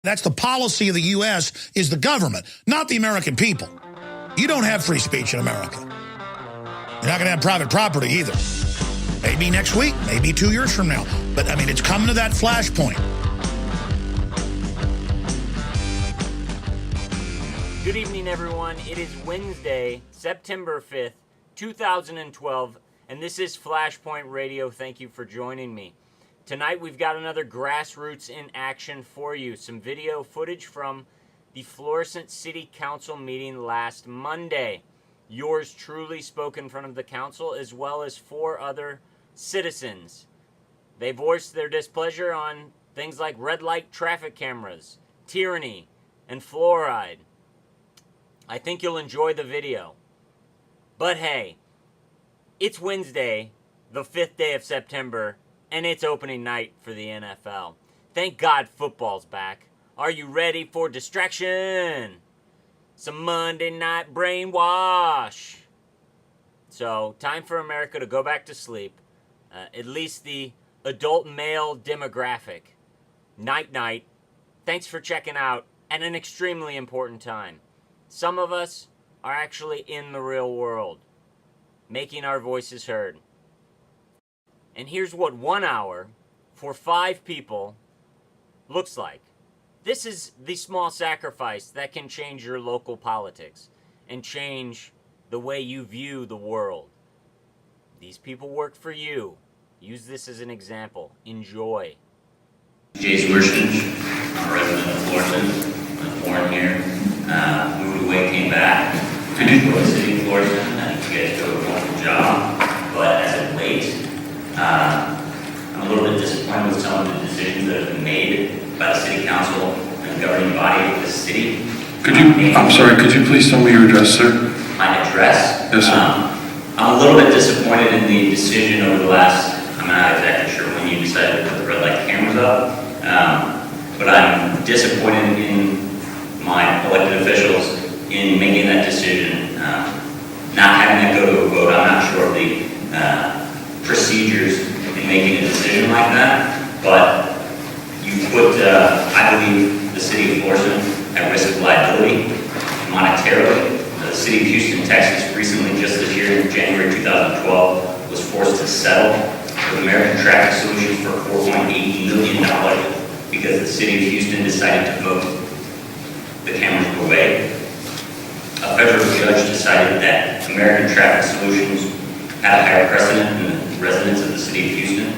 That's the policy of the U.S. is the government, not the American people. You don't have free speech in America. You're not going to have private property either. Maybe next week, maybe 2 years from now. But, I mean, it's coming to that flashpoint. Good evening, everyone. It is Wednesday, September 5th, 2012, and this is Flashpoint Radio. Thank you for joining me. Tonight, we've got another grassroots in action for you. Some video footage from the Florissant City Council meeting last Monday. Yours truly spoke in front of the council, as well as 4 other citizens. They voiced their displeasure on things like red light traffic cameras, tyranny, and fluoride. I think you'll enjoy the video. But hey, it's Wednesday, the 5th day of September, and it's opening night for the NFL. Thank God football's back. Are you ready for distraction? Some Monday night brainwash. So, time for America to go back to sleep. At least the adult male demographic. Night-night. Thanks for checking out at an extremely important time. Some of us are actually in the real world, making our voices heard. And here's what 1 hour for 5 people looks like. This is the small sacrifice that can change your local politics and change the way you view the world. These people work for you. Use this as an example. Enjoy. Jason Werschnich, I'm a resident of Florissant. I was born here, moved away, came back. I enjoy the city of Florissant. I think you guys do a wonderful job. But as of late, I'm a little bit disappointed with some of the decisions that have been made by the city council and the governing body of the city. Could you please tell me your address, sir? My address? Yes, sir. I'm a little bit disappointed in the decision over the last, I'm not exactly sure when you decided to put the red light cameras up, but I'm disappointed in my elected officials in making that decision, not having that go to a vote. I'm not sure of the procedures in making a decision like that, but you put, I believe, the city of Florissant at risk of liability monetarily. The city of Houston, Texas, recently, just this year, in January 2012, was forced to settle with American Traffic Solutions for $4.8 million because the city of Houston decided to vote the cameras away. A federal judge decided that American Traffic Solutions had a higher precedent than the residents of the city of Houston.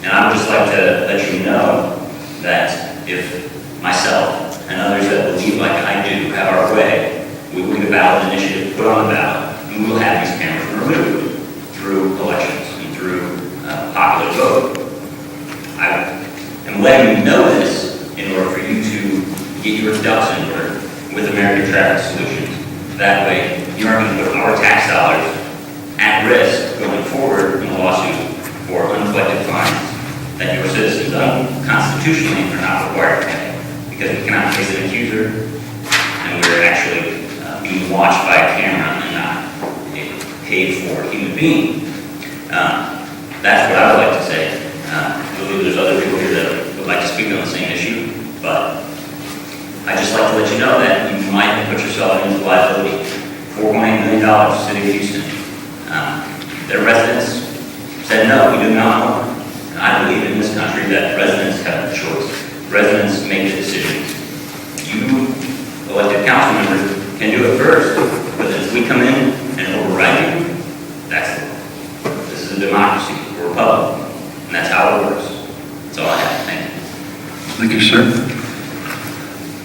And I would just like to let you know that if myself and others that believe like I do have our way, we will get a ballot initiative put on the ballot, and we will have these cameras removed through elections and through popular vote. I am letting you know this in order for you to get your ducks in order with American Traffic Solutions. That way, you aren't going to put our tax dollars at risk going forward in a lawsuit for uncollected fines that your citizens unconstitutionally are not required to pay, because we cannot face an accuser and we're actually being watched by a camera and not a paid for human being. That's what I would like to say. I believe there's other people here that would like to speak on the same issue, but I just like to let you know that you might put yourself into liability. $4.8 million, city of Houston. Their residents said no, we do not want it. And I believe in this country that residents have a choice. Residents make the decisions. You, elected council members, can do it first, but if we come in and override you, that's the law. This is a democracy, a republic, and that's how it works. That's all I have. Thank you. Thank you, sir.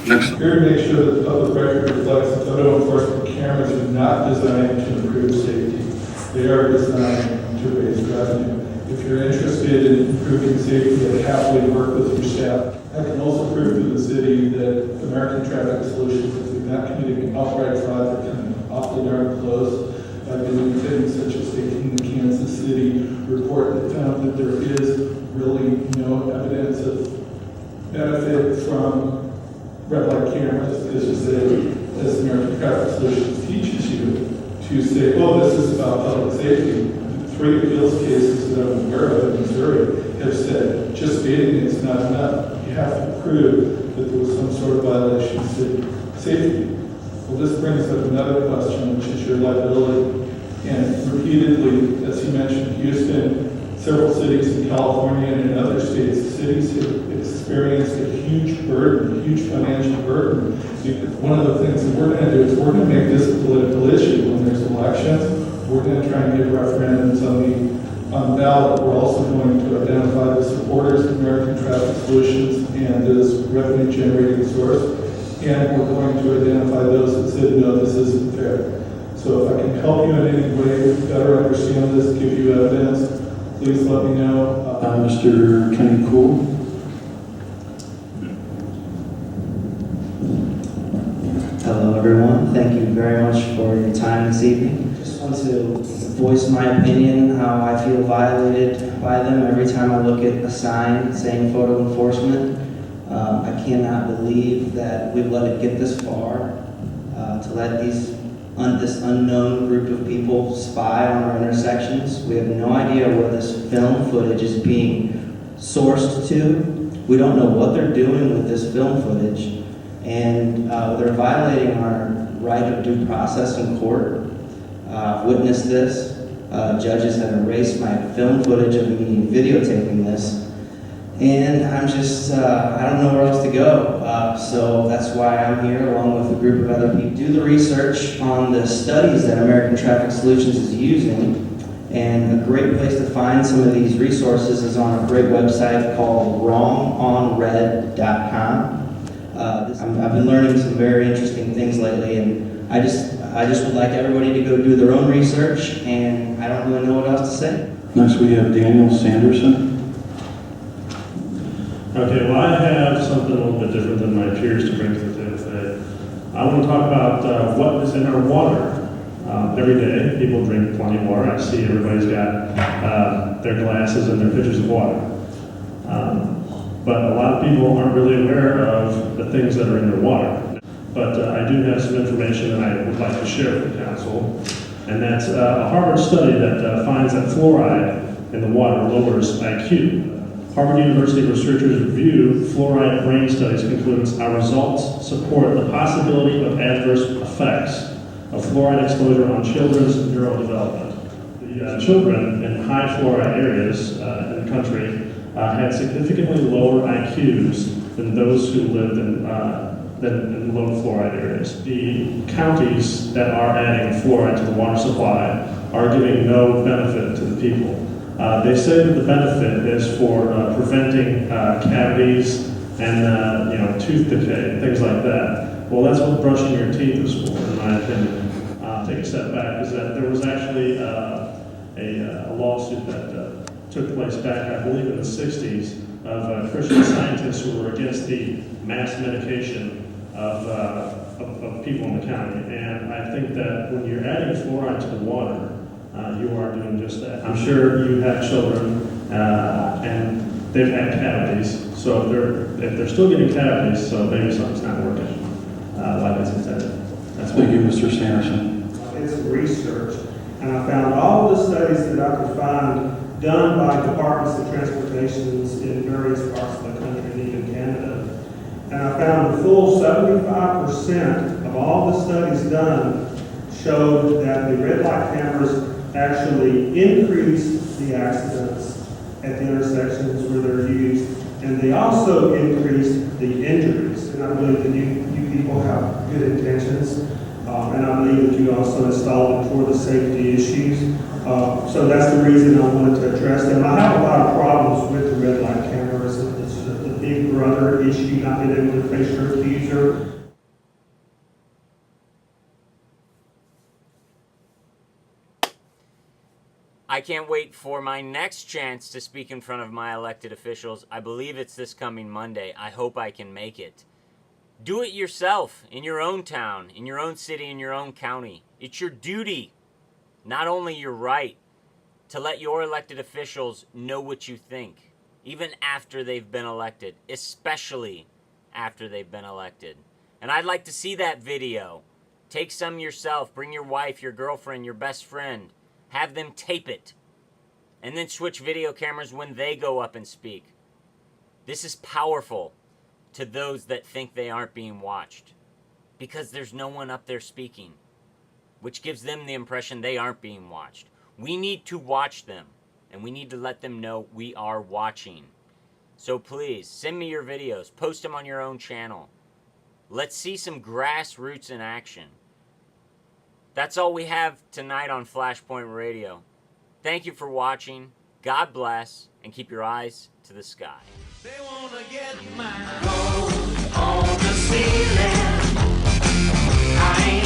Next. Here to make sure that the public record reflects that photo enforcement cameras are not designed to improve safety. They are designed to raise revenue. If you're interested in improving safety, I'd happily work with your staff. I can also prove to the city that American Traffic Solutions is not committing outright fraud. They're coming awfully darn close by doing things such as taking the Kansas City report that found that there is really no evidence of benefit from red light cameras, because you say, as American Traffic Solutions teaches you, to say, oh, this is about public safety. 3 appeals cases that I'm aware of in Missouri have said just stating it's not enough. You have to prove that there was some sort of violation of city safety. Well, this brings up another question, which is your liability. And repeatedly, as he mentioned, Houston, several cities in California and in other states, cities have experienced a huge burden, a huge financial burden. One of the things that we're going to do is we're going to make this a political issue when there's elections. We're going to try and get referendums on the ballot. We're also going to identify the supporters of American Traffic Solutions and this revenue generating source. And we're going to identify those that said, no, this isn't fair. So if I can help you in any way better understand this, give you evidence, please let me know. Mr. Kenny Cool. Hello, everyone. Thank you very much for your time this evening. Just want to voice my opinion, how I feel violated by them every time I look at a sign saying photo enforcement. I cannot believe that we've let it get this far to let this unknown group of people spy on our intersections. We have no idea where this film footage is being sourced to. We don't know what they're doing with this film footage. And they're violating our right of due process in court. I've witnessed this. Judges have erased my film footage of me videotaping this. And I'm just, I don't know where else to go. So that's why I'm here along with a group of other people. Do the research on the studies that American Traffic Solutions is using. And a great place to find some of these resources is on a great website called wrongonred.com. I've been learning some very interesting things lately, and I just would like everybody to go do their own research, and I don't really know what else to say. Next we have Daniel Sanderson. Okay, well, I have something a little bit different than my peers to bring to the table today. I want to talk about what is in our water. Every day, people drink plenty of water. I see everybody's got their glasses and their pitchers of water. But a lot of people aren't really aware of the things that are in their water. But I do have some information that I would like to share with the council. And that's a Harvard study that finds that fluoride in the water lowers IQ. Harvard University researchers review fluoride brain studies concludes our results support the possibility of adverse effects of fluoride exposure on children's neurodevelopment. The children in high fluoride areas in the country had significantly lower IQs than those who lived in low fluoride areas. The counties that are adding fluoride to the water supply are giving no benefit to the people. They say that the benefit is for preventing cavities and tooth decay, things like that. Well, that's what brushing your teeth is for, in my opinion. Take a step back, is that there was actually a lawsuit that took place back, I believe, in the 60s of Christian scientists who were against the mass medication of people in the county. And I think that when you're adding fluoride to the water, you are doing just that. I'm sure you have children and they've had cavities, so if they're still getting cavities, so maybe something's not working like it's intended. Thank you, Mr. Sanderson. I did some research, and I found all the studies that I could find done by departments of transportations in various parts of the country and even Canada. And I found a full 75% of all the studies done showed that the red light cameras actually increase the accidents at the intersections where they're used, and they also increase the injuries. And I believe that you people have good intentions, and I believe that you also installed it for the safety issues. So that's the reason I wanted to address them. I have a lot of problems with the red light cameras. It's the big brother issue, not being able to face your accuser. I can't wait for my next chance to speak in front of my elected officials. I believe it's this coming Monday. I hope I can make it. Do it yourself, in your own town, in your own city, in your own county. It's your duty, not only your right, to let your elected officials know what you think, even after they've been elected, especially after they've been elected. And I'd like to see that video. Take some yourself, bring your wife, your girlfriend, your best friend. Have them tape it, and then switch video cameras when they go up and speak. This is powerful to those that think they aren't being watched, because there's no one up there speaking, which gives them the impression they aren't being watched. We need to watch them, and we need to let them know we are watching. So please, send me your videos, post them on your own channel. Let's see some grassroots in action. That's all we have tonight on Flashpoint Radio. Thank you for watching. God bless, and keep your eyes to the sky. They wanna get my gold on the ceiling. I ain't